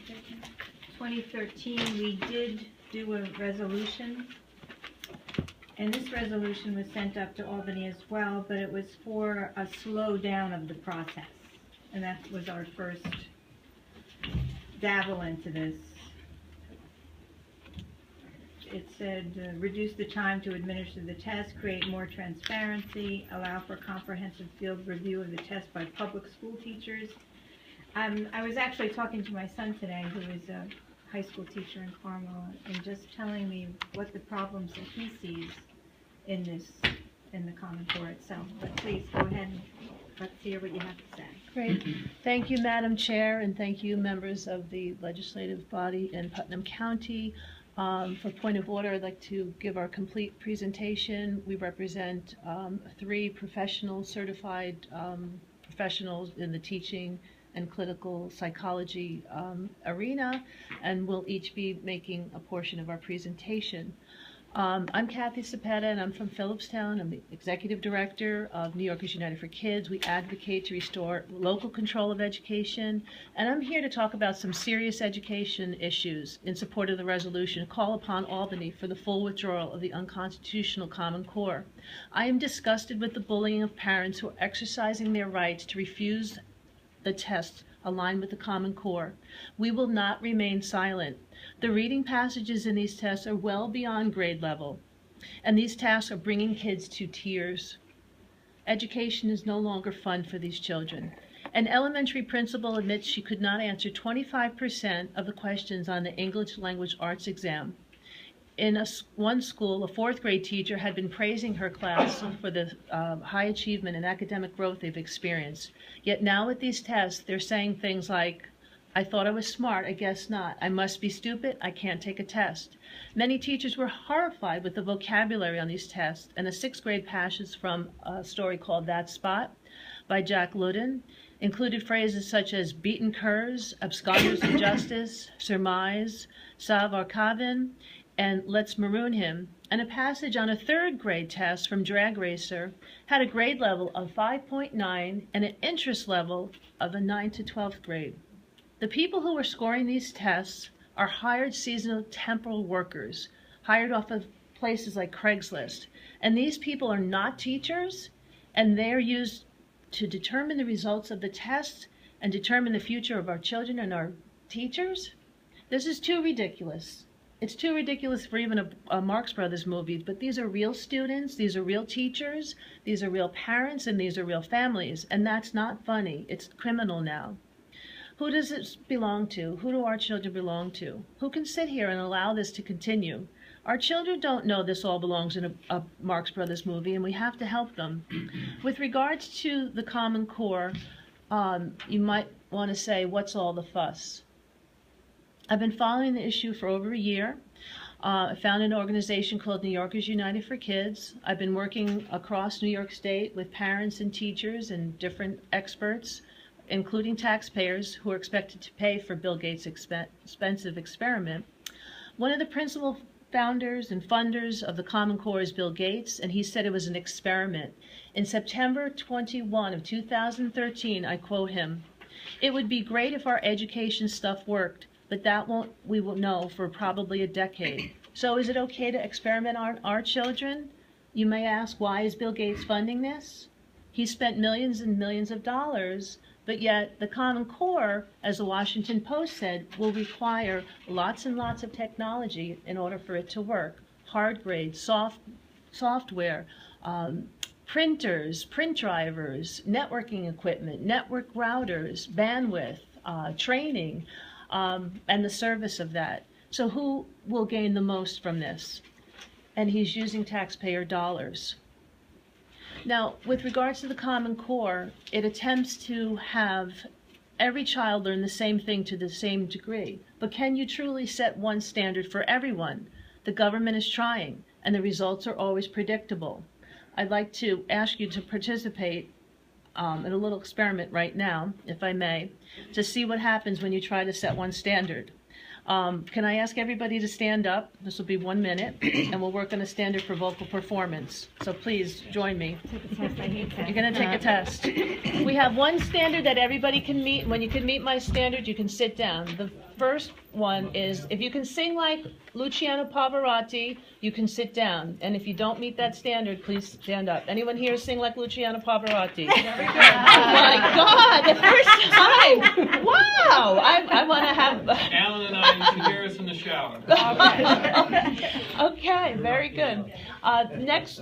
2013, we did do a resolution, and this resolution was sent up to Albany as well, but it was for a slowdown of the process, and that was our first dabble into this. It said, reduce the time to administer the test, create more transparency, allow for comprehensive field review of the test by public school teachers. I was actually talking to my son today, who is a high school teacher in Carmel, and just telling me what the problems that he sees in the Common Core itself. But please, go ahead and let's hear what you have to say. Great. Thank you, Madam Chair, and thank you, members of the legislative body in Putnam County. For point of order, I'd like to give our complete presentation. We represent 3 professional certified professionals in the teaching and clinical psychology arena, and we'll each be making a portion of our presentation. I'm Kathy Cepeda, and I'm from Phillipstown. I'm the Executive Director of New Yorkers United for Kids. We advocate to restore local control of education, and I'm here to talk about some serious education issues in support of the resolution, call upon Albany for the full withdrawal of the unconstitutional Common Core. I am disgusted with the bullying of parents who are exercising their rights to refuse the tests aligned with the Common Core. We will not remain silent. The reading passages in these tests are well beyond grade level, and these tasks are bringing kids to tears. Education is no longer fun for these children. An elementary principal admits she could not answer 25% of the questions on the English Language Arts exam. In one school, a 4th grade teacher had been praising her class for the high achievement and academic growth they've experienced. Yet now with these tests, they're saying things like, I thought I was smart, I guess not. I must be stupid, I can't take a test. Many teachers were horrified with the vocabulary on these tests, and a 6th grade passage from a story called That Spot by Jack Luden included phrases such as beaten curs, absconders of justice, surmise, salve arcavin, and let's maroon him. And a passage on a 3rd grade test from Drag Racer had a grade level of 5.9 and an interest level of a 9 to 12th grade. The people who are scoring these tests are hired seasonal temporal workers, hired off of places like Craigslist. And these people are not teachers, and they are used to determine the results of the tests and determine the future of our children and our teachers. This is too ridiculous. It's too ridiculous for even a Marx Brothers movie, but these are real students, these are real teachers, these are real parents, and these are real families, and that's not funny. It's criminal now. Who does it belong to? Who do our children belong to? Who can sit here and allow this to continue? Our children don't know this all belongs in a Marx Brothers movie, and we have to help them. With regards to the Common Core, you might want to say, what's all the fuss? I've been following the issue for over a year. I found an organization called New Yorkers United for Kids. I've been working across New York State with parents and teachers and different experts, including taxpayers who are expected to pay for Bill Gates' expensive experiment. One of the principal founders and funders of the Common Core is Bill Gates, and he said it was an experiment. In September 21 of 2013, I quote him, "It would be great if our education stuff worked, but that we will know for probably a decade. So is it okay to experiment on our children?" You may ask, why is Bill Gates funding this? He spent millions and millions of dollars, but yet the Common Core, as the Washington Post said, will require lots and lots of technology in order for it to work. Hard grade, software, printers, print drivers, networking equipment, network routers, bandwidth, training, and the service of that. So who will gain the most from this? And he's using taxpayer dollars. Now, with regards to the Common Core, it attempts to have every child learn the same thing to the same degree. But can you truly set one standard for everyone? The government is trying, and the results are always predictable. I'd like to ask you to participate in a little experiment right now, if I may, to see what happens when you try to set one standard. Can I ask everybody to stand up? This will be 1 minute, and we'll work on a standard for vocal performance. So please join me. You're going to take a test. We have one standard that everybody can meet. When you can meet my standard, you can sit down. The first one is, if you can sing like Luciano Pavarotti, you can sit down. And if you don't meet that standard, please stand up. Anyone here sing like Luciano Pavarotti? Oh my God, the first time! Wow! I want to have... Alan and I can hear us in the shower. Okay, very good.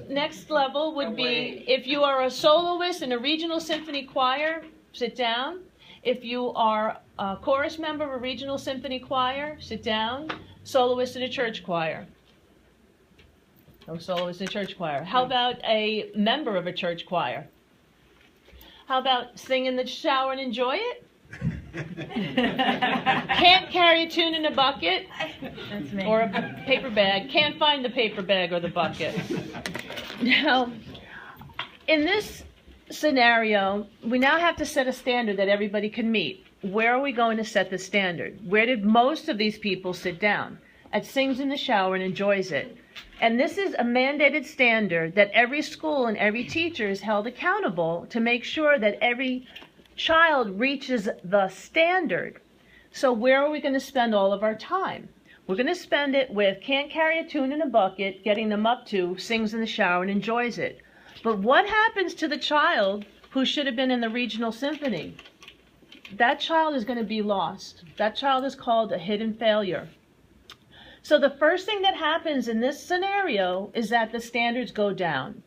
Next level would be, if you are a soloist in a regional symphony choir, sit down. If you are a chorus member of a regional symphony choir, sit down. Soloist in a church choir. No soloist in a church choir. How about a member of a church choir? How about sing in the shower and enjoy it? Can't carry a tune in a bucket or a paper bag. Can't find the paper bag or the bucket. Now, in this scenario, we now have to set a standard that everybody can meet. Where are we going to set the standard? Where did most of these people sit down? At Sings in the Shower and Enjoys It. And this is a mandated standard that every school and every teacher is held accountable to make sure that every child reaches the standard. So where are we going to spend all of our time? We're going to spend it with Can't Carry a Tune in a Bucket, getting them up to Sings in the Shower and Enjoys It. But what happens to the child who should have been in the regional symphony? That child is going to be lost. That child is called a hidden failure. So the first thing that happens in this scenario is that the standards go down,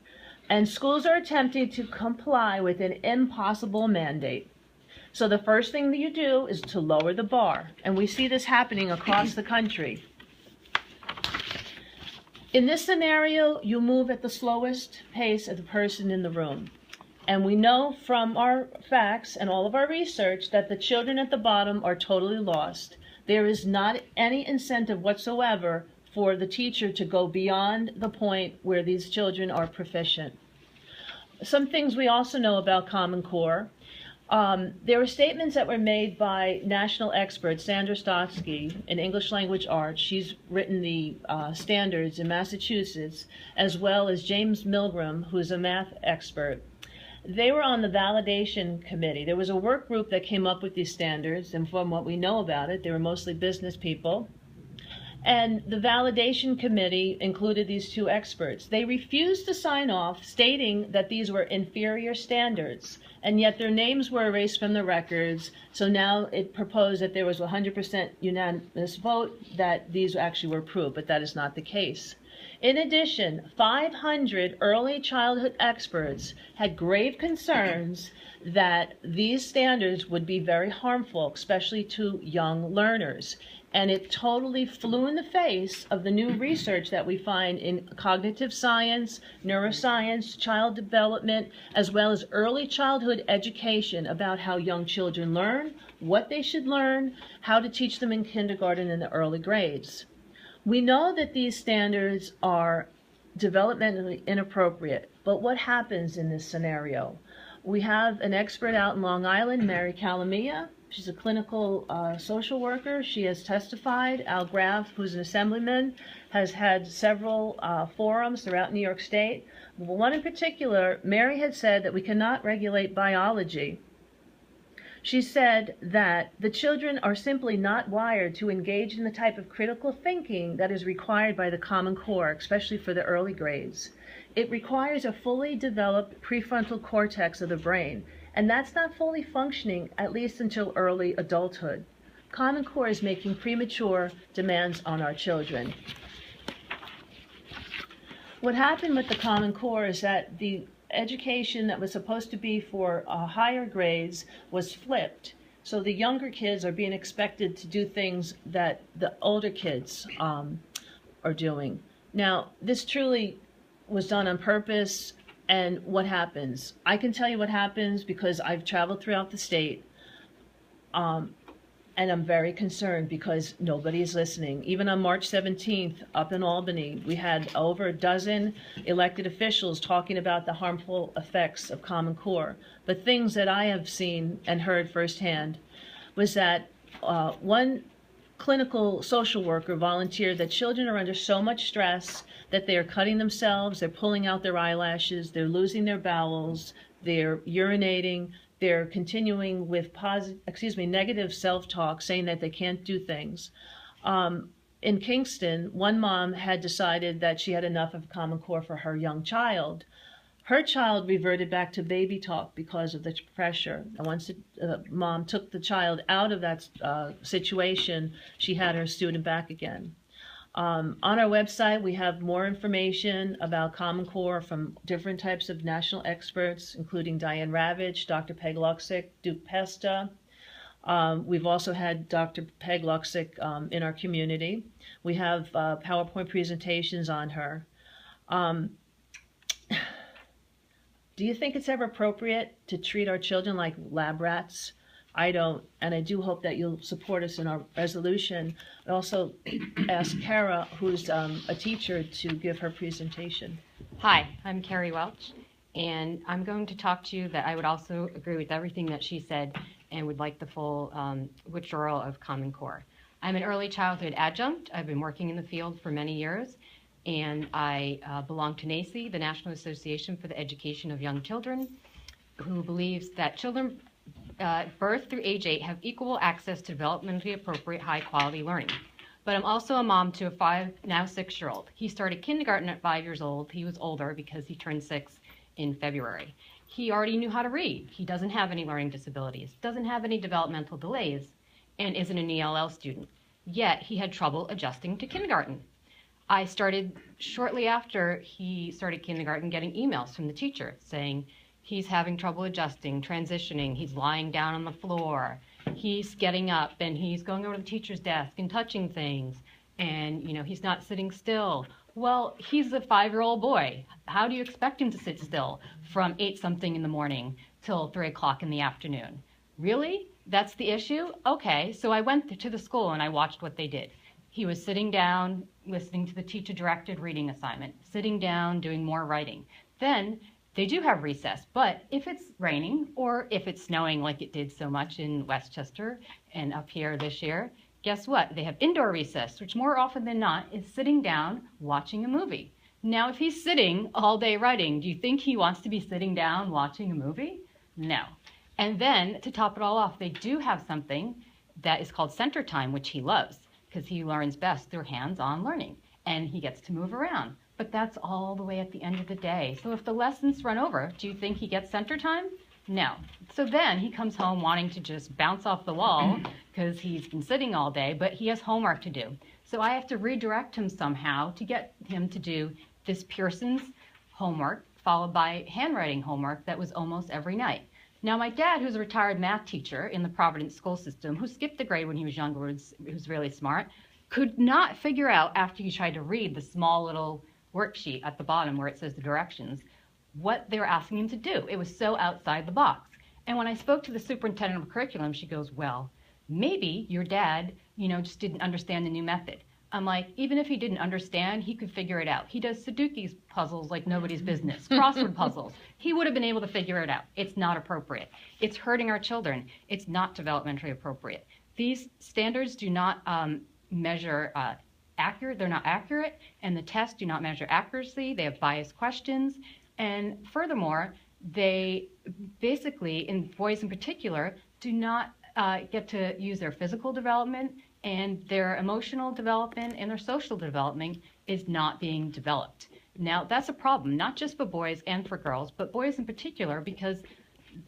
and schools are attempting to comply with an impossible mandate. So the first thing that you do is to lower the bar, and we see this happening across the country. In this scenario, you move at the slowest pace of the person in the room. And we know from our facts and all of our research that the children at the bottom are totally lost. There is not any incentive whatsoever for the teacher to go beyond the point where these children are proficient. Some things we also know about Common Core. There were statements that were made by national expert Sandra Stotsky in English language arts. She's written the standards in Massachusetts, as well as James Milgram, who's a math expert. They were on the validation committee. There was a work group that came up with these standards, and from what we know about it, they were mostly business people. And the validation committee included these two experts. They refused to sign off, stating that these were inferior standards, and yet their names were erased from the records. So now it proposed that there was 100% unanimous vote that these actually were approved, but that is not the case. In addition, 500 early childhood experts had grave concerns that these standards would be very harmful, especially to young learners. And it totally flew in the face of the new research that we find in cognitive science, neuroscience, child development, as well as early childhood education about how young children learn, what they should learn, how to teach them in kindergarten and the early grades. We know that these standards are developmentally inappropriate, but what happens in this scenario? We have an expert out in Long Island, Mary Calamia. She's a clinical social worker. She has testified. Al Graf, who's an assemblyman, has had several forums throughout New York State. One in particular, Mary had said that we cannot regulate biology. She said that the children are simply not wired to engage in the type of critical thinking that is required by the Common Core, especially for the early grades. It requires a fully developed prefrontal cortex of the brain, and that's not fully functioning, at least until early adulthood. Common Core is making premature demands on our children. What happened with the Common Core is that the education that was supposed to be for higher grades was flipped. So the younger kids are being expected to do things that the older kids are doing. Now, this truly was done on purpose. And what happens? I can tell you what happens because I've traveled throughout the state. And I'm very concerned because nobody is listening. Even on March 17th, up in Albany, we had over a dozen elected officials talking about the harmful effects of Common Core. But things that I have seen and heard firsthand was that one clinical social worker volunteered that children are under so much stress that they are cutting themselves, they're pulling out their eyelashes, they're losing their bowels, they're urinating, they're continuing with negative self-talk, saying that they can't do things. In Kingston, one mom had decided that she had enough of Common Core for her young child. Her child reverted back to baby talk because of the pressure. And once the mom took the child out of that situation, she had her student back again. On our website, we have more information about Common Core from different types of national experts, including Diane Ravitch, Dr. Peg Luksic, Duke Pesta. We've also had Dr. Peg Luksic in our community. We have PowerPoint presentations on her. Do you think it's ever appropriate to treat our children like lab rats? I don't, and I do hope that you'll support us in our resolution. I also ask Kara, who's a teacher, to give her presentation. Hi, I'm Carrie Welch, and I'm going to talk to you that I would also agree with everything that she said and would like the full withdrawal of Common Core. I'm an early childhood adjunct. I've been working in the field for many years, and I belong to NACE, the National Association for the Education of Young Children, who believes that children birth through age 8 have equal access to developmentally appropriate high-quality learning. But I'm also a mom to a now 6-year-old. He started kindergarten at 5 years old. He was older because he turned 6 in February. He already knew how to read. He doesn't have any learning disabilities, doesn't have any developmental delays, and isn't an ELL student. Yet he had trouble adjusting to kindergarten. I started shortly after he started kindergarten getting emails from the teacher saying he's having trouble adjusting, transitioning, he's lying down on the floor, he's getting up and he's going over to the teacher's desk and touching things, and he's not sitting still. Well, he's a 5-year-old boy. How do you expect him to sit still from 8-something in the morning till 3 o'clock in the afternoon? Really? That's the issue? Okay, so I went to the school and I watched what they did. He was sitting down, listening to the teacher-directed reading assignment, sitting down, doing more writing. Then they do have recess, but if it's raining or if it's snowing like it did so much in Westchester and up here this year, guess what? They have indoor recess, which more often than not is sitting down watching a movie. Now, if he's sitting all day writing, do you think he wants to be sitting down watching a movie? No. And then to top it all off, they do have something that is called center time, which he loves because he learns best through hands-on learning and he gets to move around. But that's all the way at the end of the day. So if the lessons run over, do you think he gets center time? No. So then he comes home wanting to just bounce off the wall because he's been sitting all day, but he has homework to do. So I have to redirect him somehow to get him to do this Pearson's homework followed by handwriting homework that was almost every night. Now my dad, who's a retired math teacher in the Providence school system, who skipped a grade when he was younger, who's really smart, could not figure out after he tried to read the small little worksheet at the bottom where it says the directions, what they were asking him to do. It was so outside the box. And when I spoke to the superintendent of curriculum, she goes, well, maybe your dad, just didn't understand the new method. I'm like, even if he didn't understand, he could figure it out. He does Sudoku puzzles like nobody's business, crossword puzzles. He would have been able to figure it out. It's not appropriate. It's hurting our children. It's not developmentally appropriate. These standards do not measure they're not accurate, and the tests do not measure accuracy. They have biased questions. And furthermore, they basically, in boys in particular, do not get to use their physical development, and their emotional development and their social development is not being developed. Now, that's a problem, not just for boys and for girls, but boys in particular, because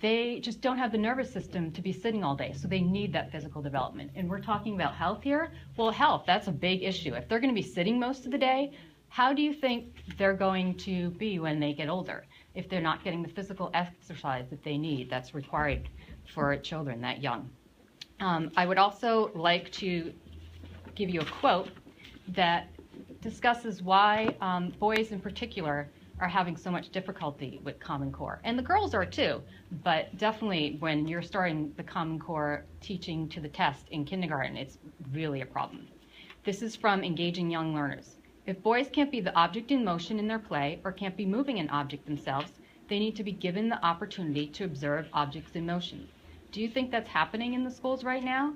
they just don't have the nervous system to be sitting all day, so they need that physical development. And we're talking about health here. Well, health, that's a big issue. If they're going to be sitting most of the day, how do you think they're going to be when they get older if they're not getting the physical exercise that they need that's required for children that young? I would also like to give you a quote that discusses why boys in particular are having so much difficulty with Common Core. And the girls are too, but definitely when you're starting the Common Core teaching to the test in kindergarten, it's really a problem. This is from Engaging Young Learners. If boys can't be the object in motion in their play or can't be moving an object themselves, they need to be given the opportunity to observe objects in motion. Do you think that's happening in the schools right now?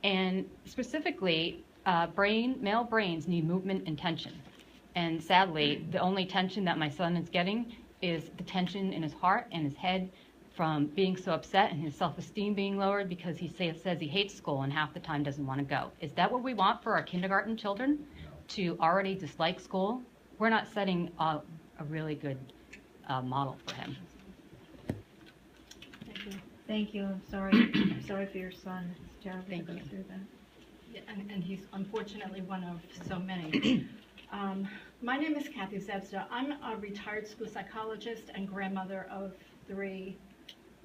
And specifically, male brains need movement and tension. And sadly, the only tension that my son is getting is the tension in his heart and his head from being so upset and his self-esteem being lowered because he says he hates school and half the time doesn't want to go. Is that what we want for our kindergarten children, to already dislike school? We're not setting a really good model for him. Thank you. I'm sorry. I'm sorry for your son. It's terrible to go through that. Yeah, and he's unfortunately one of so many. My name is Kathy Zebsta. I'm a retired school psychologist and grandmother of 3,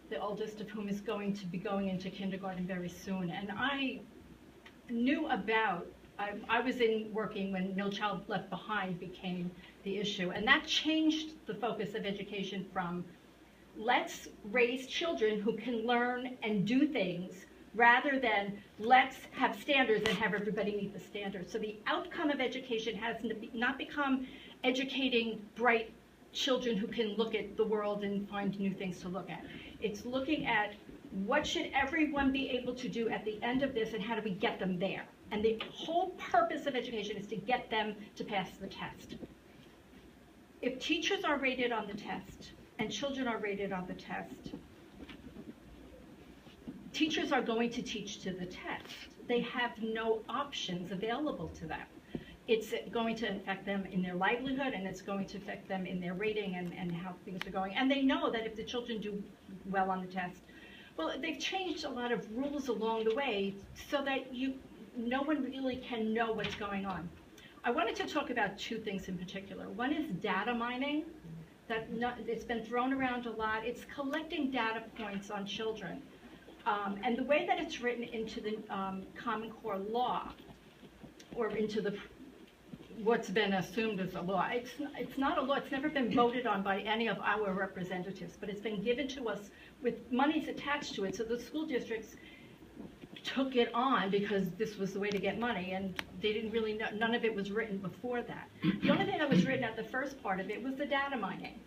the oldest of whom is going to be going into kindergarten very soon. And I knew about, I was working when No Child Left Behind became the issue. And that changed the focus of education from let's raise children who can learn and do things rather than let's have standards and have everybody meet the standards. So the outcome of education has not become educating bright children who can look at the world and find new things to look at. It's looking at what should everyone be able to do at the end of this and how do we get them there. And the whole purpose of education is to get them to pass the test. If teachers are rated on the test and children are rated on the test, teachers are going to teach to the test. They have no options available to them. It's going to affect them in their livelihood, and it's going to affect them in their rating and how things are going. And they know that if the children do well on the test, well, they've changed a lot of rules along the way so that no one really can know what's going on. I wanted to talk about 2 things in particular. One is data mining. It's been thrown around a lot. It's collecting data points on children. And the way that it's written into the Common Core law, or into what's been assumed as a law, it's not a law. It's never been voted on by any of our representatives, but it's been given to us with monies attached to it. So the school districts took it on because this was the way to get money, and they didn't really know, none of it was written before that. The only thing that was written at the first part of it was the data mining.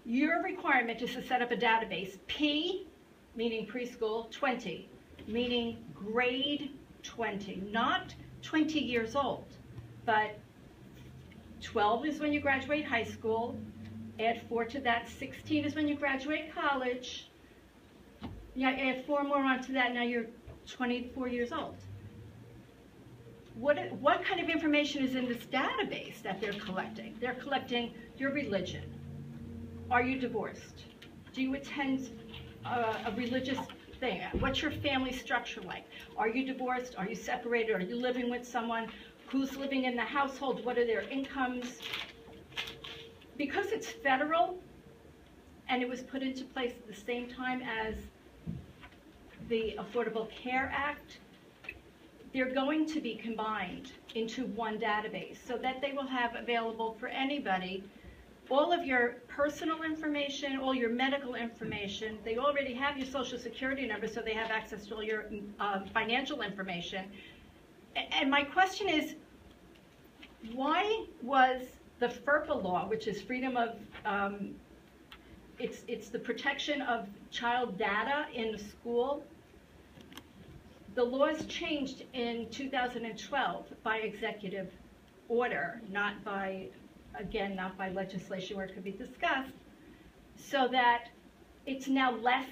Your requirement is to set up a database, P, meaning preschool, 20, meaning grade 20, not 20 years old, but 12 is when you graduate high school, add 4 to that, 16 is when you graduate college, yeah, add 4 more onto that, now you're 24 years old. What kind of information is in this database that they're collecting? They're collecting your religion. Are you divorced? Do you attend a religious thing? What's your family structure like? Are you divorced? Are you separated? Are you living with someone? Who's living in the household? What are their incomes? Because it's federal and it was put into place at the same time as the Affordable Care Act, they're going to be combined into one database so that they will have available for anybody all of your personal information, all your medical information. They already have your social security number, so they have access to all your financial information. And my question is, why was the FERPA law, which is freedom of, it's the protection of child data in the school, the laws changed in 2012 by executive order, not by, again, not by legislation where it could be discussed, so that it's now less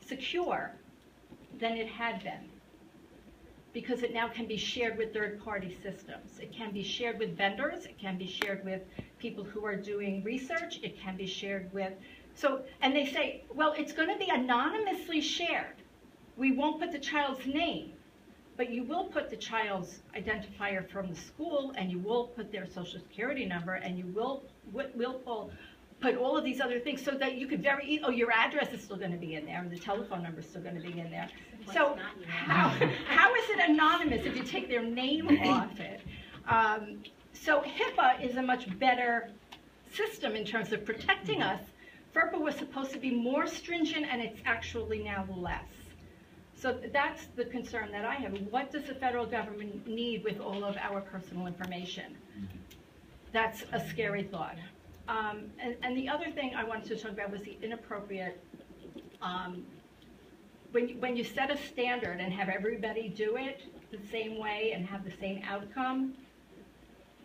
secure than it had been, because it now can be shared with third-party systems. It can be shared with vendors, it can be shared with people who are doing research, it can be shared with, and they say, well, it's going to be anonymously shared. We won't put the child's name, but you will put the child's identifier from the school, and you will put their social security number, and you will put all of these other things so that you could your address is still going to be in there, and the telephone number is still going to be in there. So how is it anonymous if you take their name off it? So HIPAA is a much better system in terms of protecting us. FERPA was supposed to be more stringent, and it's actually now less. So that's the concern that I have. What does the federal government need with all of our personal information? That's a scary thought. And the other thing I wanted to talk about was the inappropriate when you set a standard and have everybody do it the same way and have the same outcome,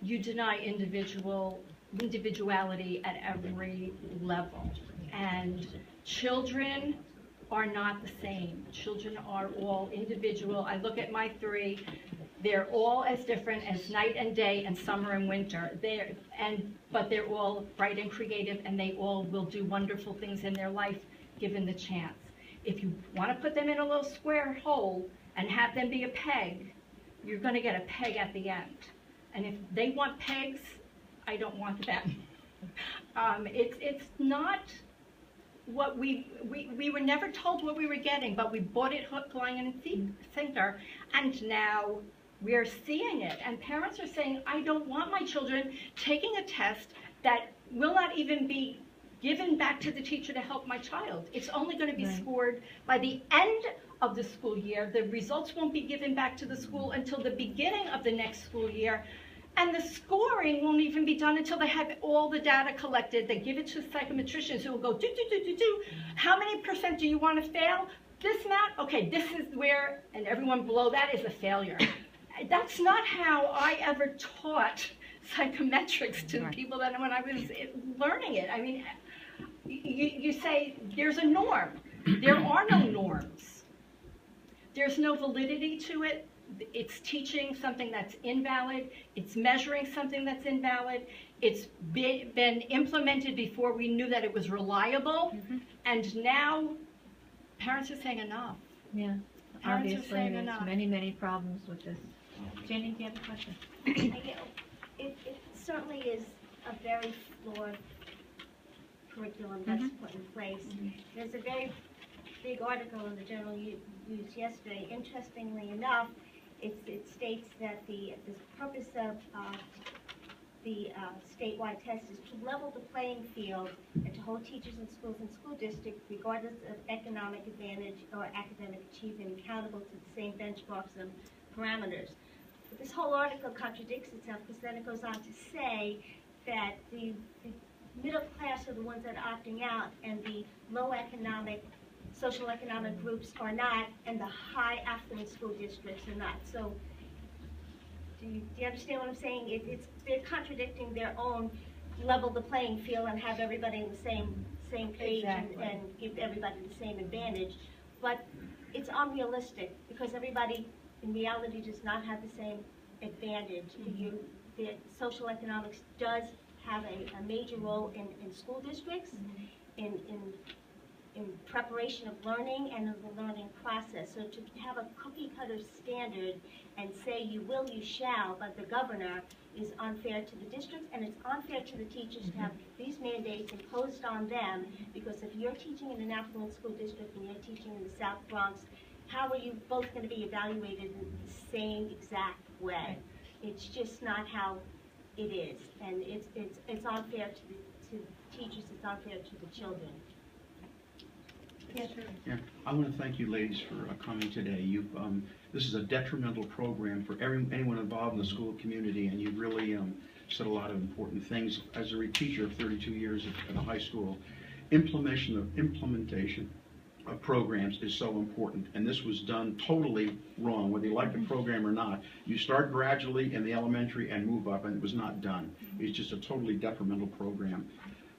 you deny individuality at every level. And children are not the same. Children are all individual. I look at my three, they're all as different as night and day and summer and winter. But they're all bright and creative, and they all will do wonderful things in their life given the chance. If you want to put them in a little square hole and have them be a peg, you're going to get a peg at the end. And if they want pegs, I don't want them. It's not what we were never told what we were getting, but we bought it hook, line, and sinker, and now we're seeing it. And parents are saying, I don't want my children taking a test that will not even be given back to the teacher to help my child. It's only going to be scored by the end of the school year. The results won't be given back to the school until the beginning of the next school year. And the scoring won't even be done until they have all the data collected. They give it to psychometricians who will go, do. How many % do you want to fail? This amount? Okay, this is where, and everyone below that is a failure. That's not how I ever taught psychometrics to people that when I was learning it. I mean, you say there's a norm. There are no norms. There's no validity to it. It's teaching something that's invalid. It's measuring something that's invalid. It's been implemented before we knew that it was reliable. And now parents are saying enough. Yeah, Parents are obviously saying there's enough. many problems with this. Jenny, do you have a question? It certainly is a very flawed curriculum that's put in place. There's a very big article in the Journal News yesterday. Interestingly enough, it states that the purpose of the statewide test is to level the playing field and to hold teachers in schools and school districts, regardless of economic advantage or academic achievement, accountable to the same benchmarks and parameters. But this whole article contradicts itself, because then it goes on to say that the middle class are the ones that are opting out, and the low economic, social economic groups are not, and the high affluent school districts are not. So do you understand what I'm saying? They're contradicting their own level the playing field and have everybody in the same page and give everybody the same advantage. But it's unrealistic, because everybody in reality does not have the same advantage. The social economics does have a major role in school districts, in preparation of learning and of the learning process. So to have a cookie cutter standard and say you will, you shall, but the governor, is unfair to the districts, and it's unfair to the teachers to have these mandates imposed on them, because if you're teaching in an affluent school district and you're teaching in the South Bronx, how are you both going to be evaluated in the same exact way? It's just not how it is, and it's unfair to the teachers, it's unfair to the children. Yeah, I want to thank you ladies for coming today. This is a detrimental program for anyone involved in the school community, and you've really said a lot of important things. As a teacher of 32 years at a high school, implementation of programs is so important, and this was done totally wrong, whether you like the program or not. You start gradually in the elementary and move up, and it was not done. It's just a totally detrimental program.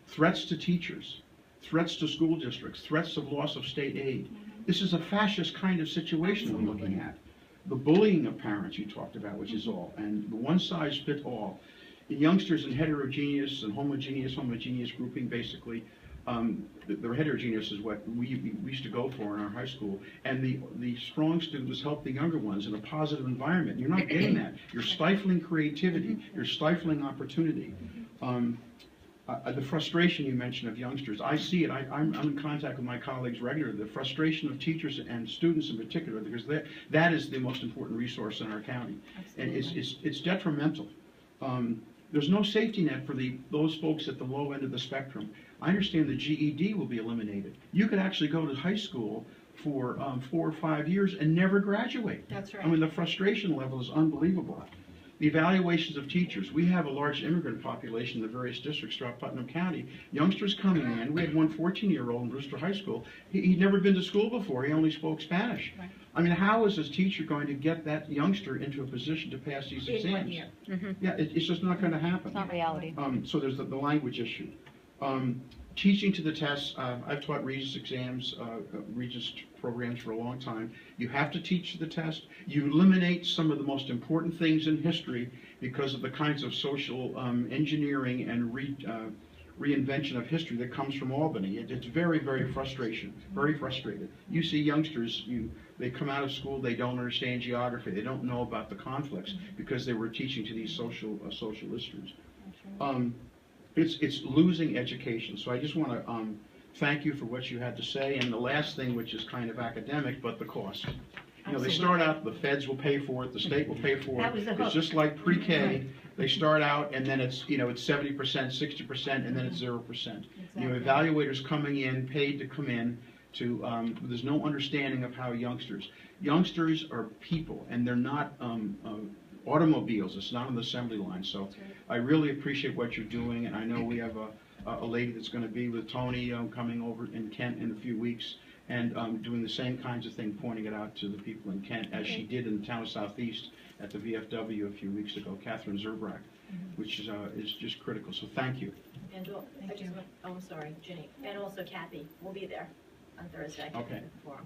Threats to teachers, threats to school districts, threats of loss of state aid. This is a fascist kind of situation we're looking at. The bullying of parents you talked about, which is all, and the one size fits all. In youngsters in heterogeneous and homogeneous grouping, basically, the heterogeneous is what we used to go for in our high school, and the strong students help the younger ones in a positive environment. You're not getting that. You're stifling creativity. You're stifling opportunity. The frustration you mentioned of youngsters, I see it. I'm in contact with my colleagues regularly. The frustration of teachers and students in particular, because that is the most important resource in our county. Absolutely. And it's detrimental. There's no safety net for those folks at the low end of the spectrum. I understand the GED will be eliminated. You could actually go to high school for 4 or 5 years and never graduate. That's right. I mean, the frustration level is unbelievable. The evaluations of teachers. We have a large immigrant population in the various districts throughout Putnam County. Youngsters coming in. We had one 14-year-old in Brewster High School. He'd never been to school before. He only spoke Spanish. Right. I mean, how is this teacher going to get that youngster into a position to pass these exams? In 1 year. Yeah, it's just not going to happen. It's not reality. So there's the language issue. Teaching to the test. I've taught Regents exams, Regents programs for a long time. You have to teach to the test. You eliminate some of the most important things in history because of the kinds of social engineering and reinvention of history that comes from Albany. It's very, very frustrated. You see youngsters, they come out of school, they don't understand geography, they don't know about the conflicts because they were teaching to these social issues. It's losing education. So I just want to thank you for what you had to say. And the last thing, which is kind of academic, but the cost. You know, they start out, the feds will pay for it, the state will pay for That it. was the It's hook. just like pre-K. They start out and then it's 70%, 60%, and then it's 0%. You know, evaluators coming in, paid to come in to, there's no understanding of how youngsters are people and they're not automobiles. It's not an assembly line. So I really appreciate what you're doing, and I know we have a lady that's going to be with Tony coming over in Kent in a few weeks and doing the same kinds of thing, pointing it out to the people in Kent as she did in the town of Southeast at the VFW a few weeks ago, Catherine Zerbrach, which is just critical. So thank you. And I'm sorry, Ginny, and also Kathy will be there on Thursday. Okay. At the forum.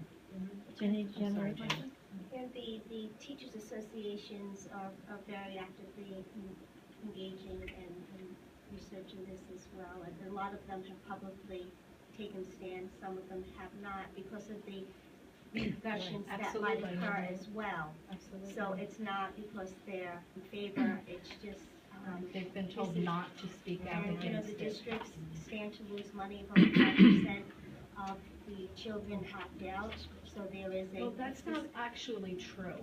Jenny, I'm sorry, Jenny. Ginny. And the teachers associations are very actively engaging and researching this as well. And a lot of them have publicly taken stands, some of them have not, because of the repercussions that might Absolutely. occur as well. Absolutely. So it's not because they're in favor, it's just, They've been told not to speak out and, against the it. districts stand to lose money, about 5% of the children opt out, so there is a. Well, that's not actually true.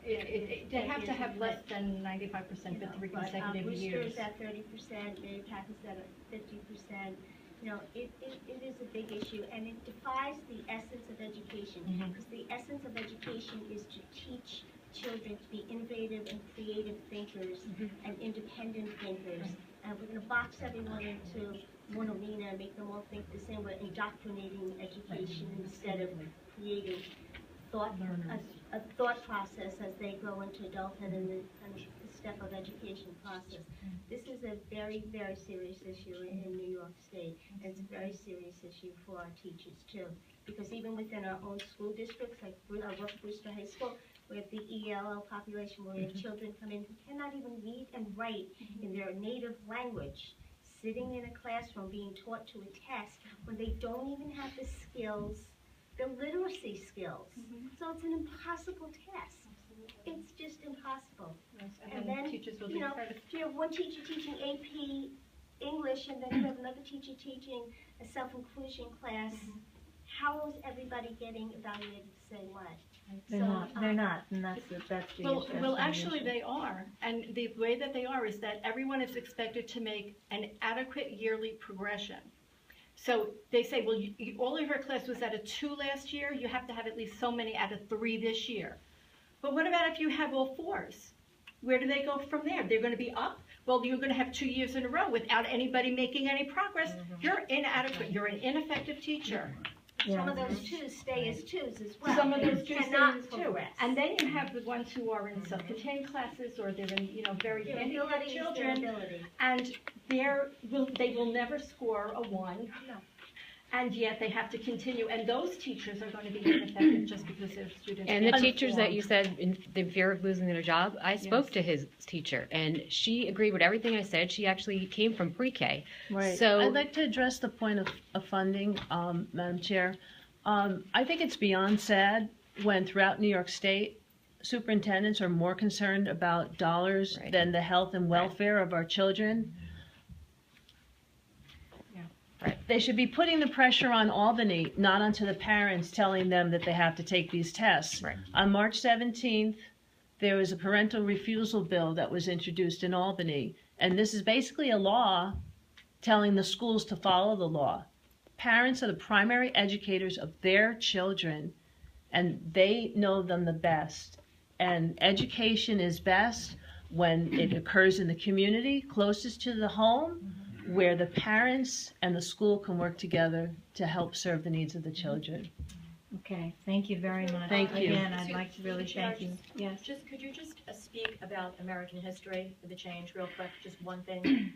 It They have to have less than 95% for 3 consecutive years. Rooster's at 30%, Mary Pack is at 50%. You know, it is a big issue, and it defies the essence of education, because the essence of education is to teach children to be innovative and creative thinkers and independent thinkers. And we're going to box everyone into one arena and make them all think the same. We're indoctrinating education instead of creating a thought process as they grow into adulthood and the step of education process. This is a very, very serious issue in New York State, and it's a very serious issue for our teachers too. Because even within our own school districts, like I work at Brewster High School, we have the ELL population where we have children come in who cannot even read and write in their native language, sitting in a classroom being taught to a test when they don't even have the skills, the literacy skills. So it's an impossible test. It's just impossible. And then, teachers will you be know, credit. if you have one teacher teaching AP English and then you have another teacher teaching a self-inclusion class, how is everybody getting evaluated the same way? They're not, and that's the Well, issue. well, actually, they are, and the way that they are is that everyone is expected to make an adequate yearly progression. So they say, well, all of your class was at a 2 last year, you have to have at least so many out of 3 this year. But what about if you have all 4s? Where do they go from there? They're going to be up? Well, you're going to have 2 years in a row without anybody making any progress. You're inadequate. You're an ineffective teacher. Some of those twos stay as twos as well. Some of those They students cannot too. progress. And then you have the ones who are in self-contained classes or they're in, very Their handicapped ability is their children. ability. And they will never score a 1. No. And yet they have to continue. And those teachers are going to be ineffective just because their students. And the can't teachers that perform. you said in the fear of losing their job, I spoke to his teacher and she agreed with everything I said. She actually came from pre-K. Right. So- I'd like to address the point of funding, Madam Chair. I think it's beyond sad when throughout New York State, superintendents are more concerned about dollars Right. than the health and welfare of our children. Right. They should be putting the pressure on Albany, not onto the parents telling them that they have to take these tests. Right. On March 17th, there was a parental refusal bill that was introduced in Albany, and this is basically a law telling the schools to follow the law. Parents are the primary educators of their children, and they know them the best. And education is best when it occurs in the community closest to the home, where the parents and the school can work together to help serve the needs of the children. Okay, thank you very much. Thank you. Again, I'd like to really thank you. Yes. Could you just speak about American history for the change real quick, just one thing?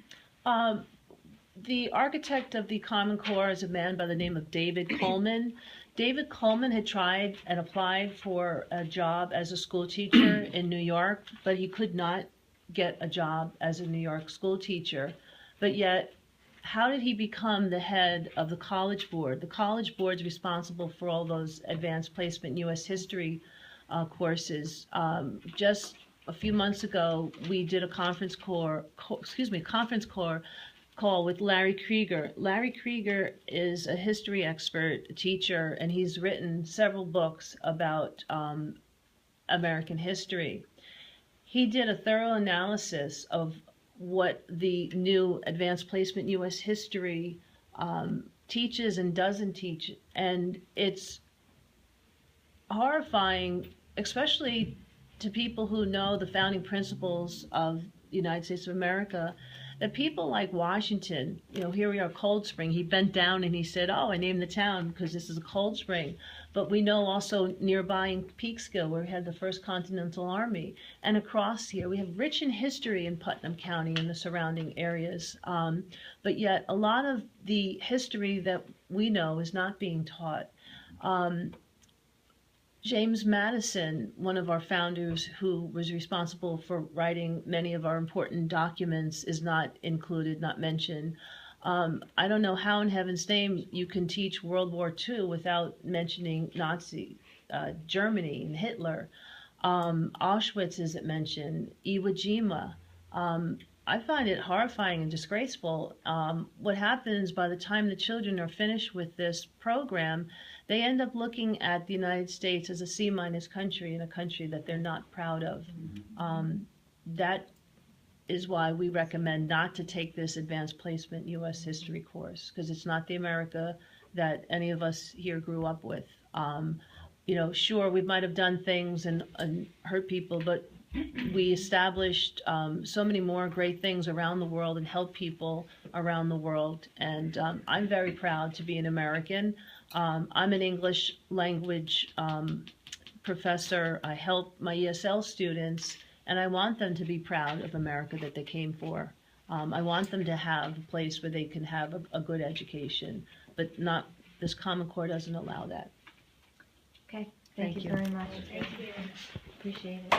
The architect of the Common Core is a man by the name of David Coleman. David Coleman had tried and applied for a job as a school teacher in New York, but he could not get a job as a New York school teacher. But yet, how did he become the head of the College Board? The College Board's responsible for all those advanced placement U.S. history courses. Just a few months ago, we did a conference call with Larry Krieger. Larry Krieger is a history expert, a teacher, and he's written several books about American history. He did a thorough analysis of what the new advanced placement U.S. history teaches and doesn't teach, and it's horrifying, especially to people who know the founding principles of the United States of America, that people like Washington, here we are, Cold Spring, he bent down and he said, oh, I named the town because this is a cold spring. But we know also nearby in Peekskill, where we had the First Continental Army, and across here, we have rich in history in Putnam County and the surrounding areas. But yet, a lot of the history that we know is not being taught. James Madison, one of our founders who was responsible for writing many of our important documents, is not included, not mentioned. I don't know how in heaven's name you can teach World War II without mentioning Nazi Germany and Hitler. Auschwitz isn't mentioned, Iwo Jima. I find it horrifying and disgraceful. What happens by the time the children are finished with this program, they end up looking at the United States as a C- country and a country that they're not proud of. That is why we recommend not to take this advanced placement U.S. history course, because it's not the America that any of us here grew up with. Sure, we might have done things and hurt people, but we established so many more great things around the world and helped people around the world. And I'm very proud to be an American. I'm an English language professor. I help my ESL students, and I want them to be proud of America that they came for. I want them to have a place where they can have a good education, but this Common Core doesn't allow that. Okay, thank you very much. Thank you. Appreciate it.